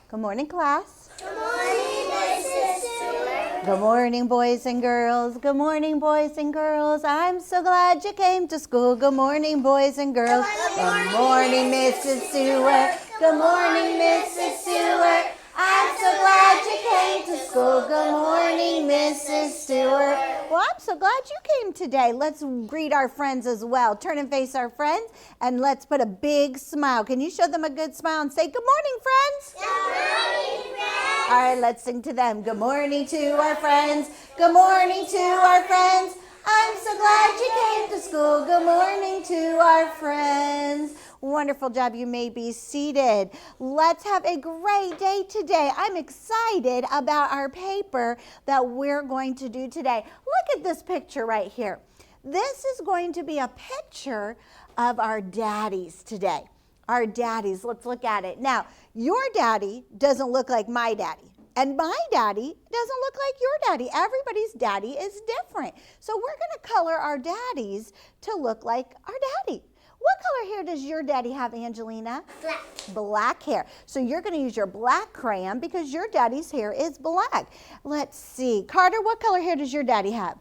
Good morning, class. Good morning, Mrs. Stewart. Good morning, boys and girls. Good morning, boys and girls. I'm so glad you came to school. Good morning, boys and girls. Good morning, Mrs. Stewart. Good morning, Mrs. Stewart. I'm so glad you came to school. Good morning, Mrs. Stewart. Well, I'm so glad you came today. Let's greet our friends as well. Turn and face our friends, and let's put a big smile. Can you show them a good smile and say, good morning, friends? Good morning, friends. All right, let's sing to them. Good morning to our friends. Good morning to our friends. I'm so glad you came to school. Good morning to our friends. Wonderful job. You may be seated. Let's have a great day today. I'm excited about our paper that we're going to do today. Look at this picture right here. This is going to be a picture of our daddies today. Our daddies. Let's look at it. Now, your daddy doesn't look like my daddy. And my daddy doesn't look like your daddy. Everybody's daddy is different. So we're going to color our daddies to look like our daddy. What color hair does your daddy have, Angelina? Black. Black hair. So you're going to use your black crayon because your daddy's hair is black. Let's see. Carter, what color hair does your daddy have?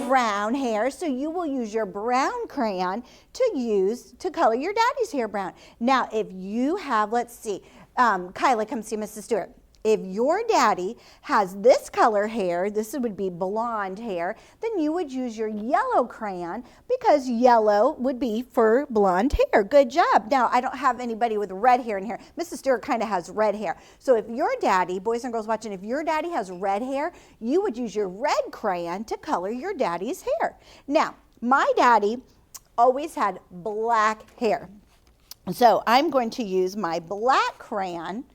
Brown hair. So you will use your brown crayon to color your daddy's hair brown. Now, if you have, let's see, Kyla, come see Mrs. Stewart. If your daddy has this color hair, this would be blonde hair, then you would use your yellow crayon because yellow would be for blonde hair. Good job. Now, I don't have anybody with red hair in here. Mrs. Stewart kind of has red hair. So if your daddy, boys and girls watching, if your daddy has red hair, you would use your red crayon to color your daddy's hair. Now, my daddy always had black hair. So I'm going to use my black crayon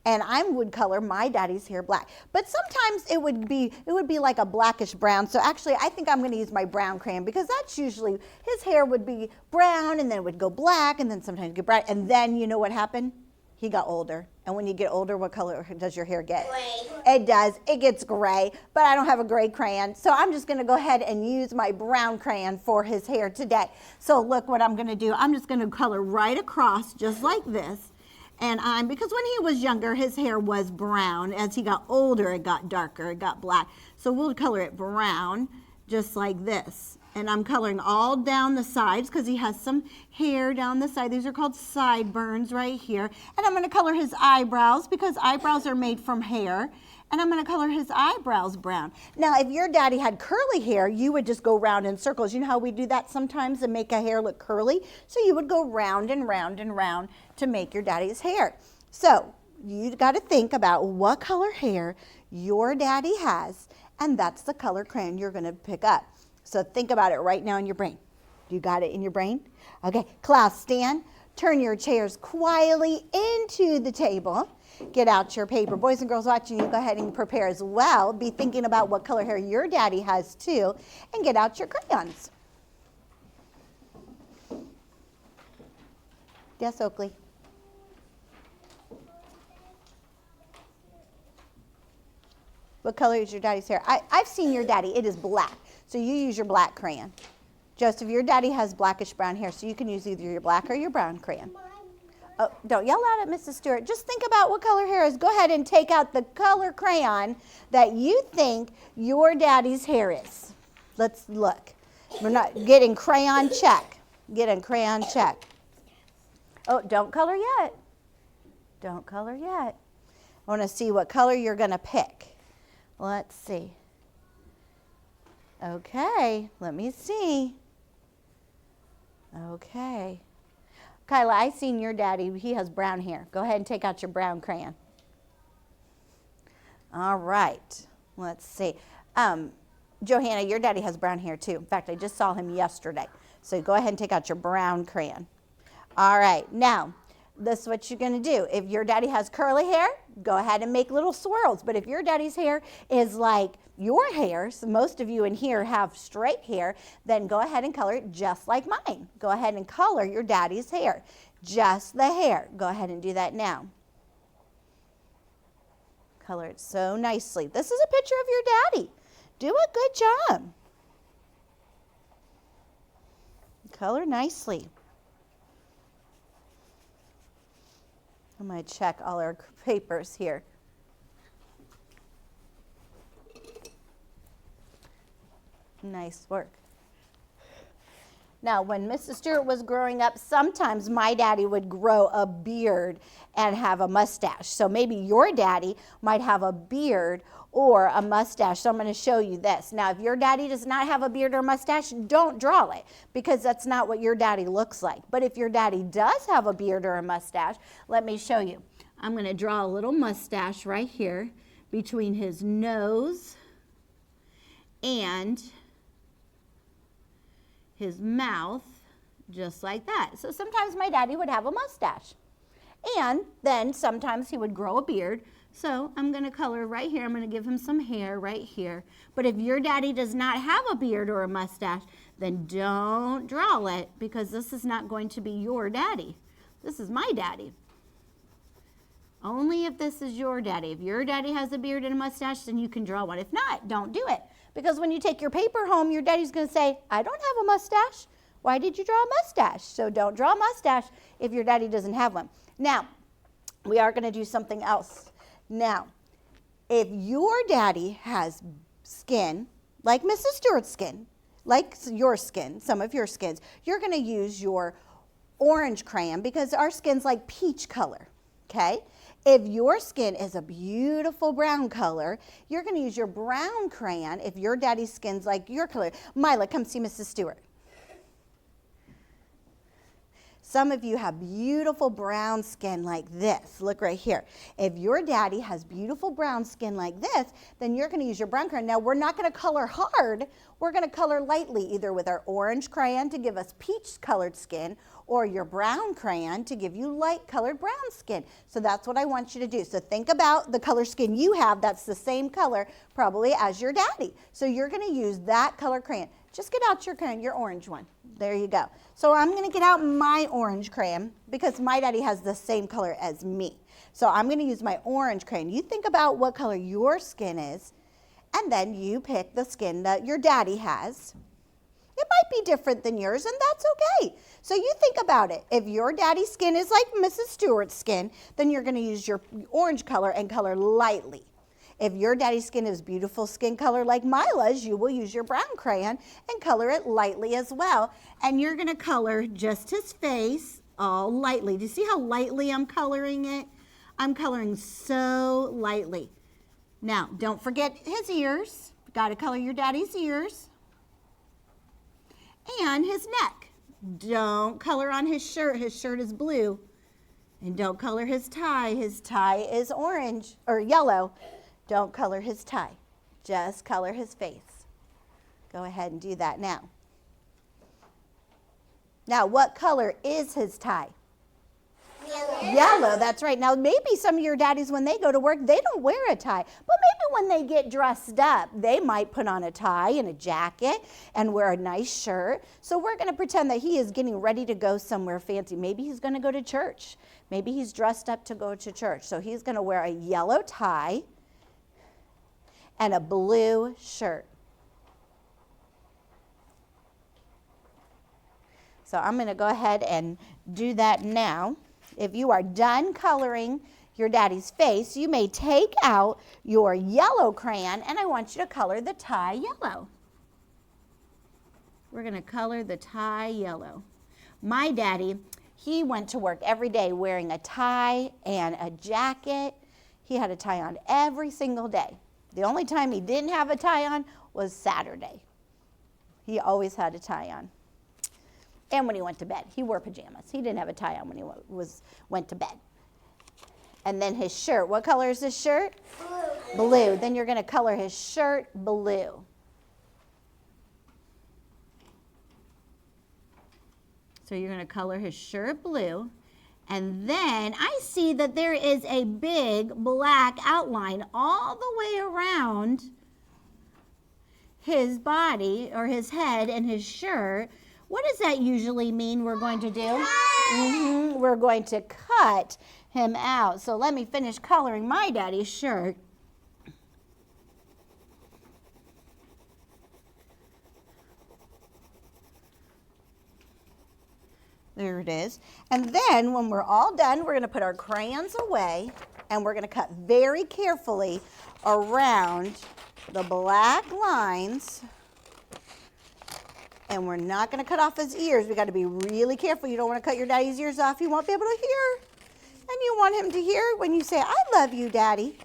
and I would color my daddy's hair black. But sometimes it would be like a blackish brown. So actually I think I'm going to use my brown crayon because that's usually, his hair would be brown and then it would go black and then sometimes get bright. And then you know what happened? He got older. And when you get older, what color does your hair get? Gray. It does. It gets gray, but I don't have a gray crayon. So I'm just going to go ahead and use my brown crayon for his hair today. So look what I'm going to do. I'm just going to color right across just like this. And because when he was younger, his hair was brown. As he got older, it got darker, it got black. So we'll color it brown just like this. And I'm coloring all down the sides because he has some hair down the side. These are called sideburns right here. And I'm going to color his eyebrows because eyebrows are made from hair. And I'm going to color his eyebrows brown. Now, if your daddy had curly hair, you would just go round in circles. You know how we do that sometimes and make a hair look curly? So you would go round and round and round to make your daddy's hair. So you got to think about what color hair your daddy has, and that's the color crayon you're going to pick up. So think about it right now in your brain. You got it in your brain? Okay, class, stand. Turn your chairs quietly into the table. Get out your paper. Boys and girls watching, you go ahead and prepare as well. Be thinking about what color hair your daddy has too. And get out your crayons. Yes, Oakley? What color is your daddy's hair? I've seen your daddy. It is black. So you use your black crayon. Joseph, your daddy has blackish brown hair, so you can use either your black or your brown crayon. Oh, don't yell out at Mrs. Stewart. Just think about what color hair is. Go ahead and take out the color crayon that you think your daddy's hair is. Let's look. We're not getting crayon check. Getting crayon check. Oh, don't color yet. Don't color yet. I want to see what color you're going to pick. Let's see. Okay, let me see. Okay. Kyla, I seen your daddy. He has brown hair. Go ahead and take out your brown crayon. All right. Let's see. Johanna, your daddy has brown hair too. In fact, I just saw him yesterday. So go ahead and take out your brown crayon. All right. Now, this is what you're going to do. If your daddy has curly hair, go ahead and make little swirls. But if your daddy's hair is like your hair, so most of you in here have straight hair, then go ahead and color it just like mine. Go ahead and color your daddy's hair. Just the hair. Go ahead and do that now. Color it so nicely. This is a picture of your daddy. Do a good job. Color nicely. I'm going to check all our papers here. Nice work. Now, when Mrs. Stewart was growing up, sometimes my daddy would grow a beard and have a mustache. So maybe your daddy might have a beard or a mustache. So I'm going to show you this. Now, if your daddy does not have a beard or mustache, don't draw it because that's not what your daddy looks like. But if your daddy does have a beard or a mustache, let me show you. I'm going to draw a little mustache right here between his nose and his mouth, just like that. So sometimes my daddy would have a mustache. And then sometimes he would grow a beard. So I'm going to color right here. I'm going to give him some hair right here. But if your daddy does not have a beard or a mustache, then don't draw it because this is not going to be your daddy. This is my daddy. Only if this is your daddy. If your daddy has a beard and a mustache, then you can draw one. If not, don't do it. Because when you take your paper home, your daddy's going to say, I don't have a mustache. Why did you draw a mustache? So don't draw a mustache if your daddy doesn't have one. Now, we are going to do something else. Now, if your daddy has skin, like Mrs. Stewart's skin, like your skin, some of your skins, you're going to use your orange crayon because our skin's like peach color, okay? If your skin is a beautiful brown color, you're going to use your brown crayon if your daddy's skin's like your color. Mila, come see Mrs. Stewart. Some of you have beautiful brown skin like this. Look right here. If your daddy has beautiful brown skin like this, then you're going to use your brown crayon. Now, we're not going to color hard. We're going to color lightly, either with our orange crayon to give us peach-colored skin or your brown crayon to give you light-colored brown skin. So that's what I want you to do. So think about the color skin you have. That's the same color probably as your daddy. So you're going to use that color crayon. Just get out your crayon, your orange one. There you go. So I'm going to get out my orange crayon because my daddy has the same color as me. So I'm going to use my orange crayon. You think about what color your skin is, and then you pick the skin that your daddy has. It might be different than yours, and that's okay. So you think about it. If your daddy's skin is like Mrs. Stewart's skin, then you're going to use your orange color and color lightly. If your daddy's skin is beautiful skin color like Mila's, you will use your brown crayon and color it lightly as well. And you're going to color just his face all lightly. Do you see how lightly I'm coloring it? I'm coloring so lightly. Now, don't forget his ears. Got to color your daddy's ears. And his neck. Don't color on his shirt. His shirt is blue. And don't color his tie. His tie is orange or yellow. Don't color his tie. Just color his face. Go ahead and do that now. Now, what color is his tie? Yellow. Yellow, that's right. Now, maybe some of your daddies, when they go to work, they don't wear a tie. But maybe when they get dressed up, they might put on a tie and a jacket and wear a nice shirt. So we're going to pretend that he is getting ready to go somewhere fancy. Maybe he's going to go to church. Maybe he's dressed up to go to church. So he's going to wear a yellow tie and a blue shirt. So I'm going to go ahead and do that now. If you are done coloring your daddy's face, you may take out your yellow crayon, and I want you to color the tie yellow. We're going to color the tie yellow. My daddy, he went to work every day wearing a tie and a jacket. He had a tie on every single day. The only time he didn't have a tie on was Saturday. He always had a tie on. And when he went to bed, he wore pajamas. He didn't have a tie on when he went to bed. And then his shirt, what color is his shirt? Blue. Blue. Then you're going to color his shirt blue. So you're going to color his shirt blue. And then I see that there is a big black outline all the way around his body or his head and his shirt. What does that usually mean we're going to do? We're going to cut him out. So let me finish coloring my daddy's shirt. There it is. And then when we're all done, we're going to put our crayons away and we're going to cut very carefully around the black lines. And we're not going to cut off his ears. We got to be really careful. You don't want to cut your daddy's ears off. He won't be able to hear. And you want him to hear when you say, I love you, Daddy.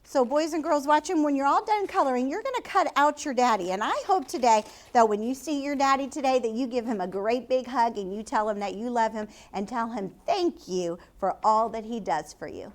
So boys and girls watching, when you're all done coloring, you're going to cut out your daddy. And I hope today that when you see your daddy today, that you give him a great big hug and you tell him that you love him and tell him thank you for all that he does for you.